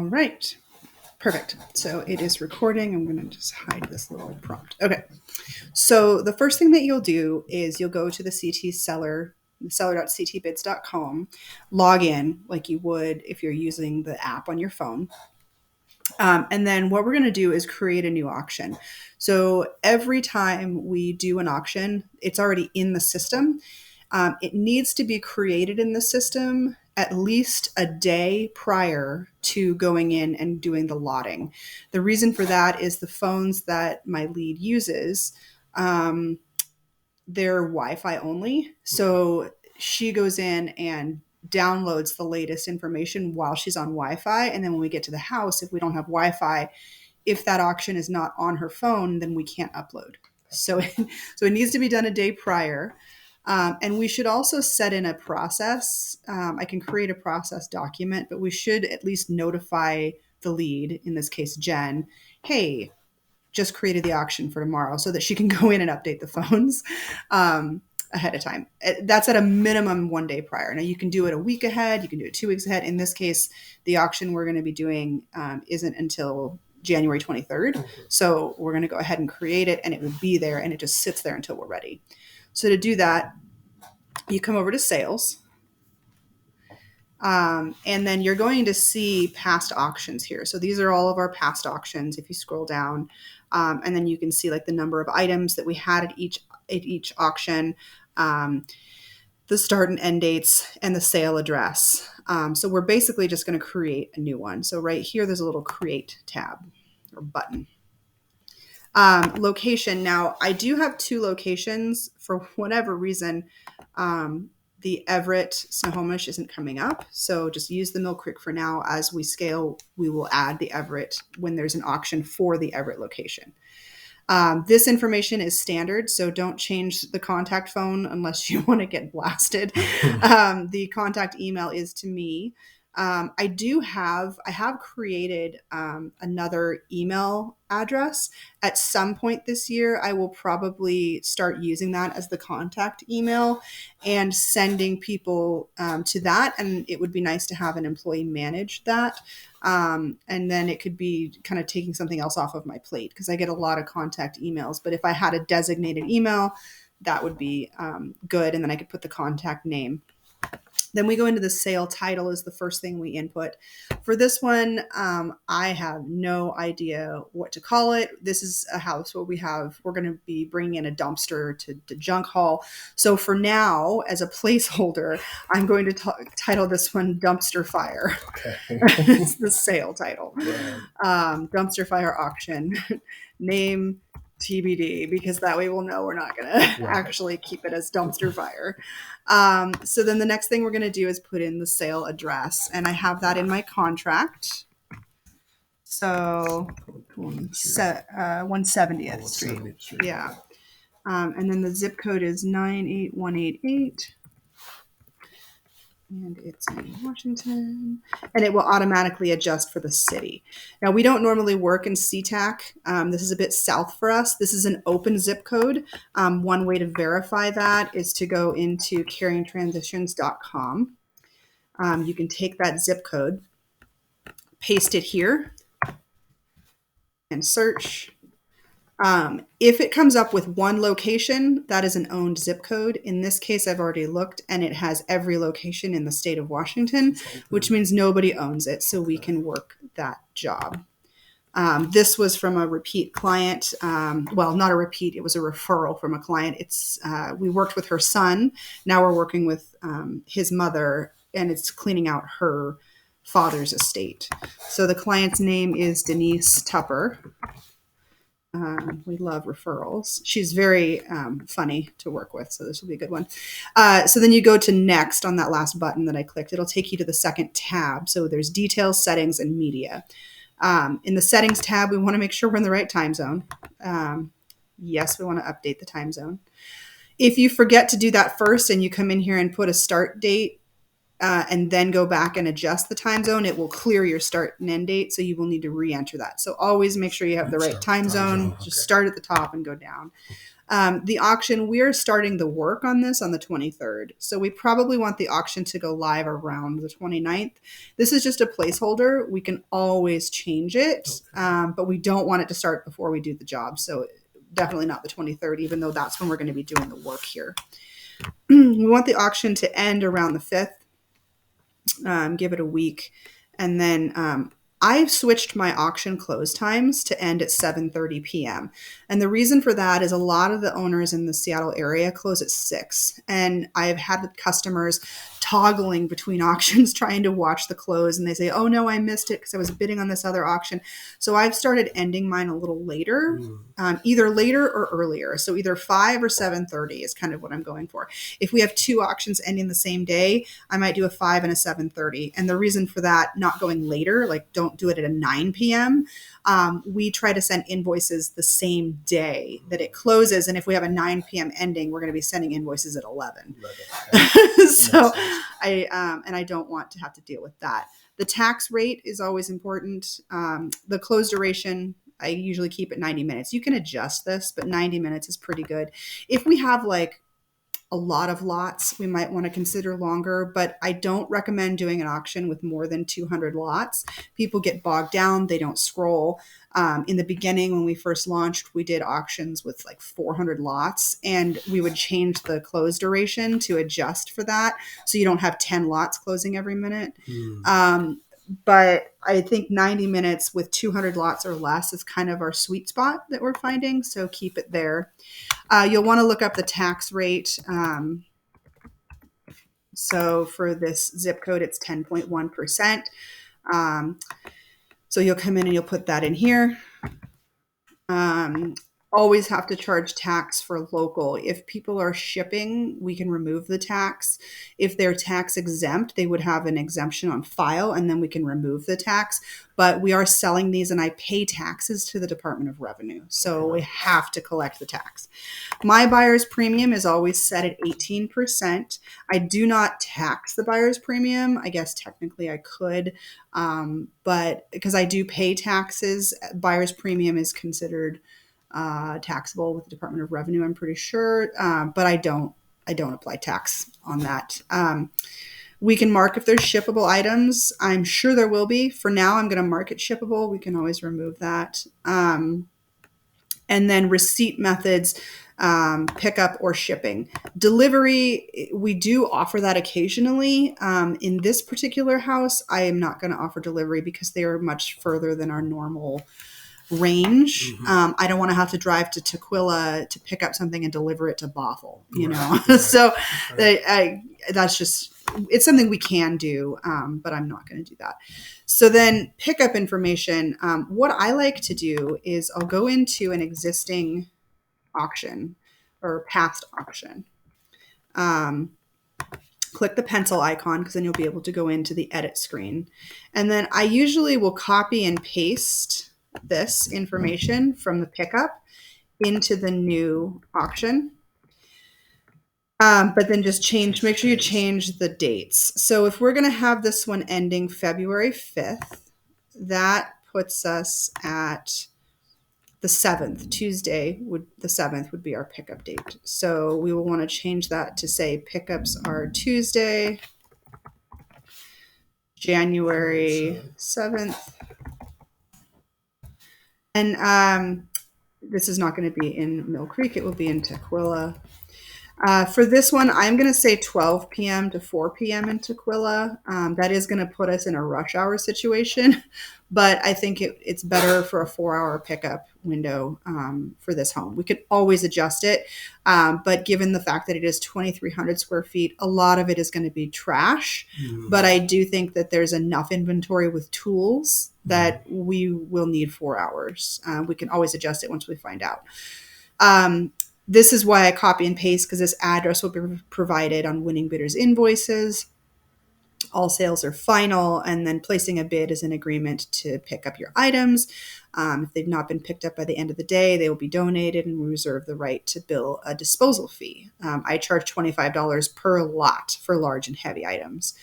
All right. Perfect. So it is recording. I'm going to just hide this little prompt. Okay. So the first thing that you'll do is you'll go to the CT seller, seller.ctbids.com, log in like you would if you're using the app on your phone. And then what we're going to do is create a new auction. So every time we do an auction, it's already in the system. It needs to be created in the system at least a day prior to going in and doing the lotting. The reason for that is the phones that my lead uses, they're Wi-Fi only. So she goes in and downloads the latest information while she's on Wi-Fi. And then when we get to the house, if we don't have Wi-Fi, if that auction is not on her phone, then we can't upload. So it needs to be done a day prior. And we should also set in a process. I can create a process document, but we should at least notify the lead, in this case, Jen, hey, just created the auction for tomorrow, so that she can go in and update the phones ahead of time. That's at a minimum 1 day prior. Now you can do it a week ahead. You can do it 2 weeks ahead. In this case, the auction we're going to be doing isn't until January 23rd. So we're going to go ahead and create it, and it will be there, and it just sits there until we're ready. So to do that, you come over to sales, and then you're going to see past auctions here. So these are all of our past auctions. If you scroll down, and then you can see like the number of items that we had at each auction, the start and end dates, and the sale address. So we're basically just going to create a new one. So right here, there's a little create tab or button. Location. Now I do have 2 locations. For whatever reason, the Everett Snohomish isn't coming up. So just use the Mill Creek for now. As we scale, we will add the Everett when there's an auction for the Everett location. This information is standard, so don't change the contact phone unless you want to get blasted. The contact email is to me. I have created another email address. At some point this year, I will probably start using that as the contact email and sending people to that. And it would be nice to have an employee manage that. And then it could be kind of taking something else off of my plate, because I get a lot of contact emails. But if I had a designated email, that would be good. And then I could put the contact name. Then we go into the sale title is the first thing we input. For this one, I have no idea what to call it. This is a house where we're going to be bringing in a dumpster to junk haul. So for now, as a placeholder, I'm going to title this one Dumpster Fire. Okay. It's the sale title. Right. Dumpster Fire Auction. Name TBD, because that way we'll know we're not going to actually keep it as Dumpster Fire. So then the next thing we're going to do is put in the sale address, and I have that in my contract. So 170th Street. Yeah. And then the zip code is 98188. And it's in Washington, and it will automatically adjust for the city. Now, we don't normally work in SeaTac. This is a bit south for us. This is an open zip code. One way to verify that is to go into carryingtransitions.com. You can take that zip code, paste it here, and search. If it comes up with one location, that is an owned zip code. In this case, I've already looked, and it has every location in the state of Washington, which means nobody owns it, so we can work that job. This was from a repeat client. Well, not a repeat. It was a referral from a client. We worked with her son. Now we're working with his mother, and it's cleaning out her father's estate. So the client's name is Denise Tupper. We love referrals. She's very funny to work with, so this will be a good one. So then you go to next on that last button that I clicked. It'll take you to the second tab. So there's details, settings, and media. In the settings tab, we want to make sure we're in the right time zone. Yes, we want to update the time zone. If you forget to do that first and you come in here and put a start date, and then go back and adjust the time zone, it will clear your start and end date. So you will need to re-enter that. So always make sure you have the right time zone. Just start at the top and go down. The auction, we're starting the work on this on the 23rd. So we probably want the auction to go live around the 29th. This is just a placeholder. We can always change it, but we don't want it to start before we do the job. So definitely not the 23rd, even though that's when we're going to be doing the work here. We want the auction to end around the 5th. Give it a week. And then I've switched my auction close times to end at 7:30 p.m. And the reason for that is a lot of the owners in the Seattle area close at 6. And I've had customers toggling between auctions trying to watch the close, and they say, oh no, I missed it because I was bidding on this other auction. So I've started ending mine a little later, either later or earlier. So either 5 or 7:30 is kind of what I'm going for. If we have 2 auctions ending the same day, I might do a 5 and a 7:30. And the reason for that, not going later, like don't do it at a 9 p.m. We try to send invoices the same day that it closes. And if we have a 9 p.m. ending, we're going to be sending invoices at 11. So I don't want to have to deal with that. The tax rate is always important. The close duration, I usually keep at 90 minutes. You can adjust this, but 90 minutes is pretty good. If we have like a lot of lots, we might want to consider longer, but I don't recommend doing an auction with more than 200 lots. People get bogged down. They don't scroll. In the beginning, when we first launched, we did auctions with like 400 lots, and we would change the close duration to adjust for that. So you don't have 10 lots closing every minute. But I think 90 minutes with 200 lots or less is kind of our sweet spot that we're finding. So keep it there. You'll want to look up the tax rate. So for this zip code, it's 10.1%. So you'll come in and you'll put that in here. Always have to charge tax for local. If people are shipping, we can remove the tax. If they're tax exempt, they would have an exemption on file, and then we can remove the tax. But we are selling these, and I pay taxes to the Department of Revenue. So we have to collect the tax. My buyer's premium is always set at 18%. I do not tax the buyer's premium. I guess technically I could, but because I do pay taxes, buyer's premium is considered taxable with the Department of Revenue, I'm pretty sure, but I don't apply tax on that. We can mark if there's shippable items. I'm sure there will be. For now, I'm going to mark it shippable. We can always remove that. And then receipt methods, pickup or shipping. Delivery, we do offer that occasionally. In this particular house, I am not going to offer delivery because they are much further than our normal range. I don't want to have to drive to Tukwila to pick up something and deliver it to Bothell, you know? So that's just, it's something we can do, but I'm not going to do that. So then pickup information. What I like to do is I'll go into an existing auction or past auction. Click the pencil icon because then you'll be able to go into the edit screen. And then I usually will copy and paste this information from the pickup into the new auction. But then just make sure you change the dates. So if we're going to have this one ending February 5th, that puts us at the 7th. Tuesday the 7th would be our pickup date. So we will want to change that to say pickups are Tuesday, January 7th. And this is not going to be in Mill Creek. It will be in Tukwila. For this one, I'm going to say 12 p.m. to 4 p.m. in Tukwila. That is going to put us in a rush hour situation, but I think it's better for a 4-hour pickup window for this home. We could always adjust it, but given the fact that it is 2,300 square feet, a lot of it is going to be trash. But I do think that there's enough inventory with tools that we will need 4 hours. We can always adjust it once we find out. This is why I copy and paste, because this address will be provided on winning bidders' invoices. All sales are final, and then placing a bid is an agreement to pick up your items. If they've not been picked up by the end of the day, they will be donated, and we reserve the right to bill a disposal fee. I charge $25 per lot for large and heavy items.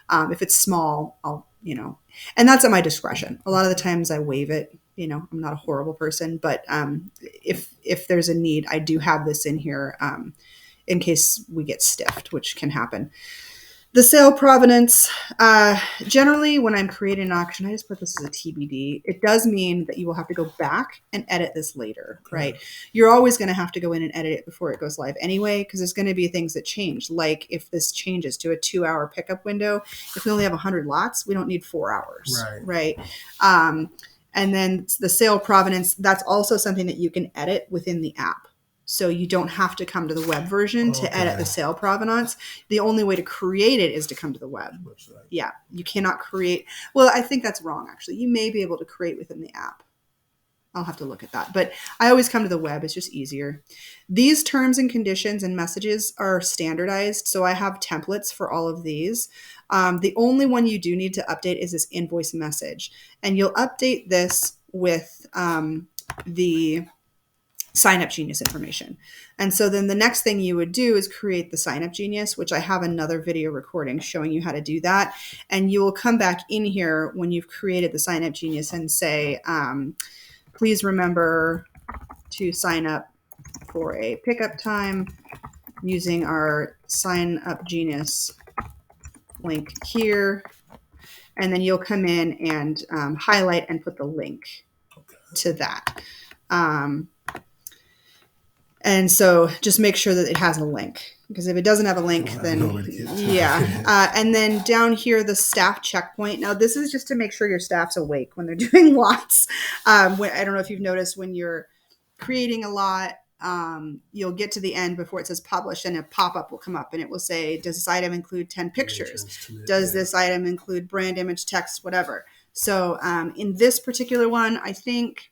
If it's small, and that's at my discretion. A lot of the times I waive it I'm not a horrible person, but if there's a need, I do have this in here in case we get stiffed, which can happen. The sale provenance, generally when I'm creating an auction, I just put this as a TBD. It does mean that you will have to go back and edit this later, right? You're always going to have to go in and edit it before it goes live anyway, because there's going to be things that change. Like if this changes to a 2-hour pickup window, if we only have 100 lots, we don't need 4 hours, right? And then the sale provenance, that's also something that you can edit within the app. So you don't have to come to the web version to edit the sale provenance. The only way to create it is to come to the web. Yeah, you cannot create. Well, I think that's wrong, actually. You may be able to create within the app. I'll have to look at that. But I always come to the web. It's just easier. These terms and conditions and messages are standardized. So I have templates for all of these. The only one you do need to update is this invoice message. And you'll update this with the Sign Up Genius information. And so then the next thing you would do is create the Sign Up Genius, which I have another video recording showing you how to do that. And you will come back in here when you've created the Sign Up Genius and say, please remember to sign up for a pickup time using our Sign Up Genius link here. And then you'll come in and highlight and put the link to that. And so just make sure that it has a link, because if it doesn't have a link, then yeah. And then down here, the staff checkpoint. Now this is just to make sure your staff's awake when they're doing lots. I don't know if you've noticed when you're creating a lot, you'll get to the end before it says publish and a pop-up will come up and it will say, does this item include 10 pictures? Does this item include brand, image, text, whatever? So in this particular one, I think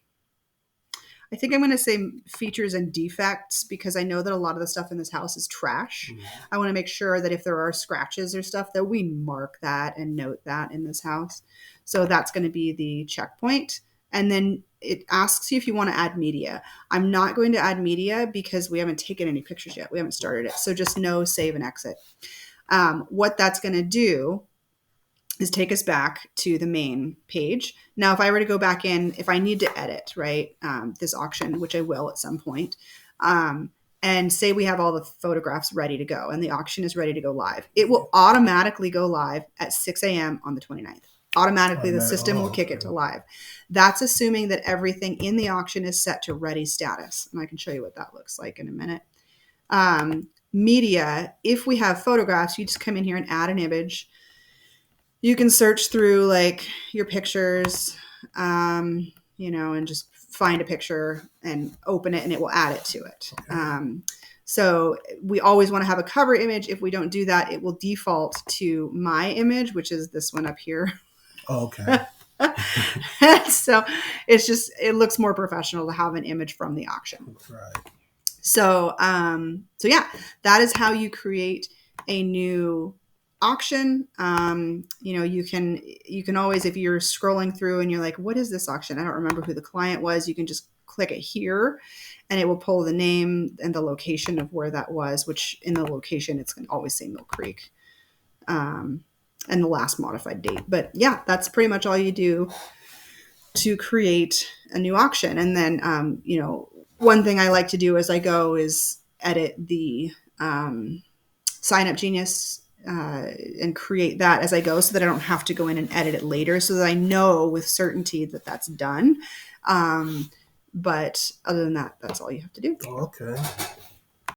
I'm going to say features and defects, because I know that a lot of the stuff in this house is trash. I want to make sure that if there are scratches or stuff, that we mark that and note that in this house. So that's going to be the checkpoint. And then it asks you if you want to add media. I'm not going to add media because we haven't taken any pictures yet. We haven't started it. So just no save and exit. What that's going to do is take us back to the main page. Now, if I were to go back in, if I need to edit, right, this auction, which I will at some point, and say we have all the photographs ready to go and the auction is ready to go live, it will automatically go live at 6 a.m. on the 29th. Automatically, the system will kick it to live. That's assuming that everything in the auction is set to ready status. And I can show you what that looks like in a minute. Media, if we have photographs, you just come in here and add an image. You can search through like your pictures, and just find a picture and open it and it will add it to it. So we always want to have a cover image. If we don't do that, it will default to my image, which is this one up here. So it looks more professional to have an image from the auction. So yeah, that is how you create a new auction. You can always, if you're scrolling through and you're like, what is this auction? I don't remember who the client was. You can just click it here and it will pull the name and the location of where that was, which in the location, it's going to always say Mill Creek, and the last modified date. But yeah, that's pretty much all you do to create a new auction. And then, one thing I like to do as I go is edit the Sign Up Genius and create that as I go, so that I don't have to go in and edit it later, so that I know with certainty that that's done. But other than that, that's all you have to do. Okay.